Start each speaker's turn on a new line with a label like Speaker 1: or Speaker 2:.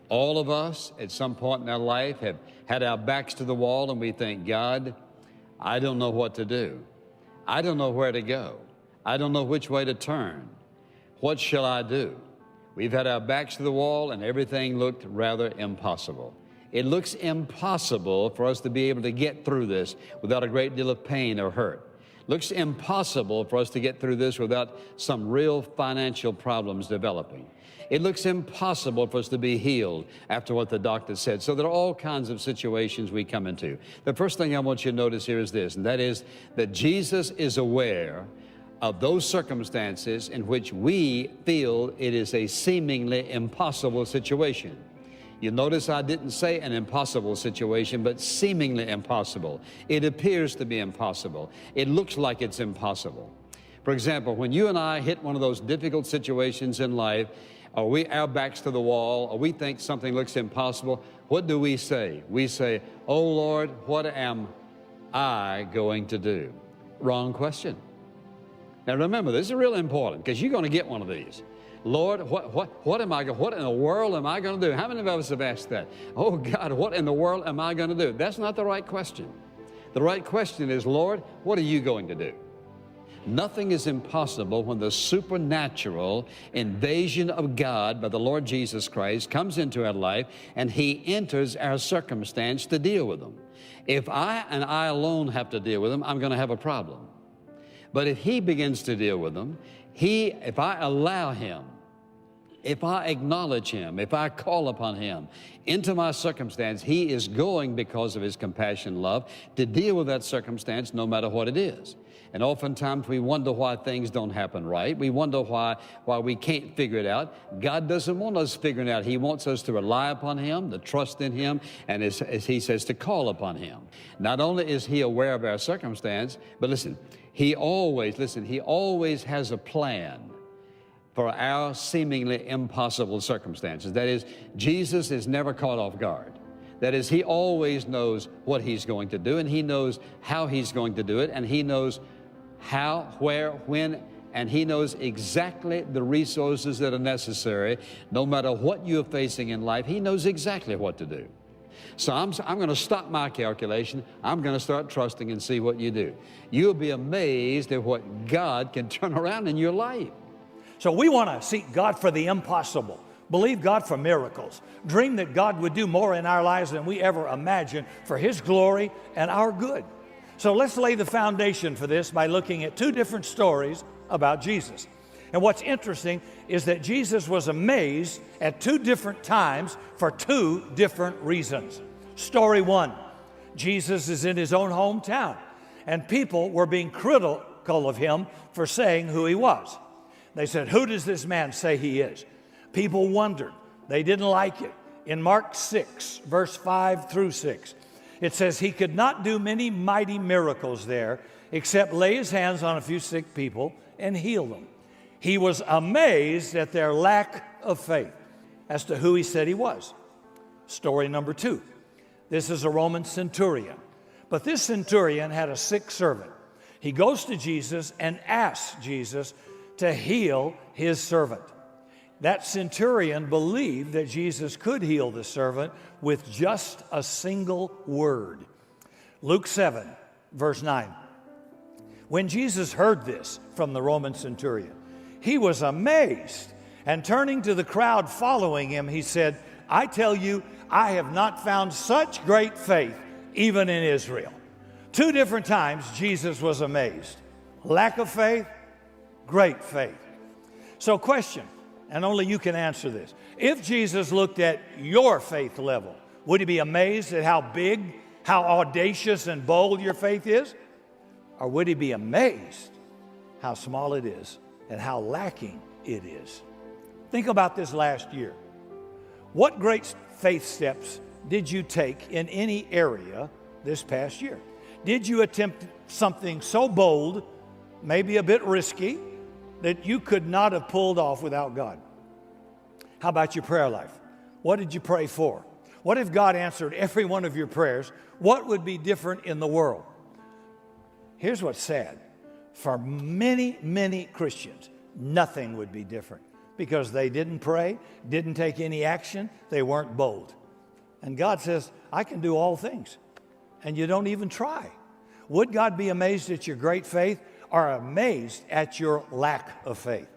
Speaker 1: All of us at some point in our life have had our backs to the wall and we think, God, I don't know what to do. I don't know where to go. I don't know which way to turn. What shall I do? We've had our backs to the wall and everything looked rather impossible. It looks impossible for us to be able to get through this without a great deal of pain or hurt. Looks impossible for us to get through this without some real financial problems developing. It looks impossible for us to be healed after what the doctor said. So there are all kinds of situations we come into. The first thing I want you to notice here is this, and that is that Jesus is aware of those circumstances in which we feel it is a seemingly impossible situation. You notice I didn't say an impossible situation, but seemingly impossible. It appears to be impossible. It looks like it's impossible. For example, when you and I hit one of those difficult situations in life, or our backs to the wall, or we think something looks impossible, what do we say? We say, oh Lord, what am I going to do? Wrong question. Now remember, this is really important because you're going to get one of these. Lord, what in the world am I going to do? How many of us have asked that? Oh God, what in the world am I going to do? That's not the right question. The right question is, Lord, what are you going to do? Nothing is impossible when the supernatural invasion of God by the Lord Jesus Christ comes into our life and He enters our circumstance to deal with them. If I and I alone have to deal with them, I'm going to have a problem. But if He begins to deal with them, if I allow Him, if I acknowledge Him, if I call upon Him into my circumstance, He is going, because of His compassion and love, to deal with that circumstance no matter what it is. And oftentimes we wonder why things don't happen right. We wonder why we can't figure it out. God doesn't want us figuring it out. He wants us to rely upon Him, to trust in Him, and as He says, to call upon Him. Not only is He aware of our circumstance, but listen, He always has a plan for our seemingly impossible circumstances. That is, Jesus is never caught off guard. That is, He always knows what He's going to do, and He knows how He's going to do it, and He knows how, where, when, and He knows exactly the resources that are necessary. No matter what you're facing in life, He knows exactly what to do. So I'm going to stop my calculation. I'm going to start trusting and see what you do. You'll be amazed at what God can turn around in your life.
Speaker 2: So we want to seek God for the impossible. Believe God for miracles. Dream that God would do more in our lives than we ever imagined for His glory and our good. So let's lay the foundation for this by looking at two different stories about Jesus. And what's interesting is that Jesus was amazed at two different times for two different reasons. Story one, Jesus is in His own hometown, and people were being critical of Him for saying who He was. They said, who does this man say He is? People wondered. They didn't like it. In Mark 6, verse 5 through 6, it says, He could not do many mighty miracles there except lay His hands on a few sick people and heal them. He was amazed at their lack of faith as to who He said He was. Story number two. This is a Roman centurion. But this centurion had a sick servant. He goes to Jesus and asks Jesus to heal his servant. That centurion believed that Jesus could heal the servant with just a single word. Luke 7, verse 9. When Jesus heard this from the Roman centurion, he was amazed, and turning to the crowd following him, he said, I tell you, I have not found such great faith even in Israel. Two different times Jesus was amazed. Lack of faith, great faith. So question, and only you can answer this. If Jesus looked at your faith level, would He be amazed at how big, how audacious and bold your faith is? Or would He be amazed how small it is and how lacking it is? Think about this last year. What great faith steps did you take in any area this past year? Did you attempt something so bold, maybe a bit risky, that you could not have pulled off without God? How about your prayer life? What did you pray for? What if God answered every one of your prayers? What would be different in the world? Here's what's sad. For many, many Christians, nothing would be different because they didn't pray, didn't take any action, they weren't bold. And God says, I can do all things, and you don't even try. Would God be amazed at your great faith or amazed at your lack of faith?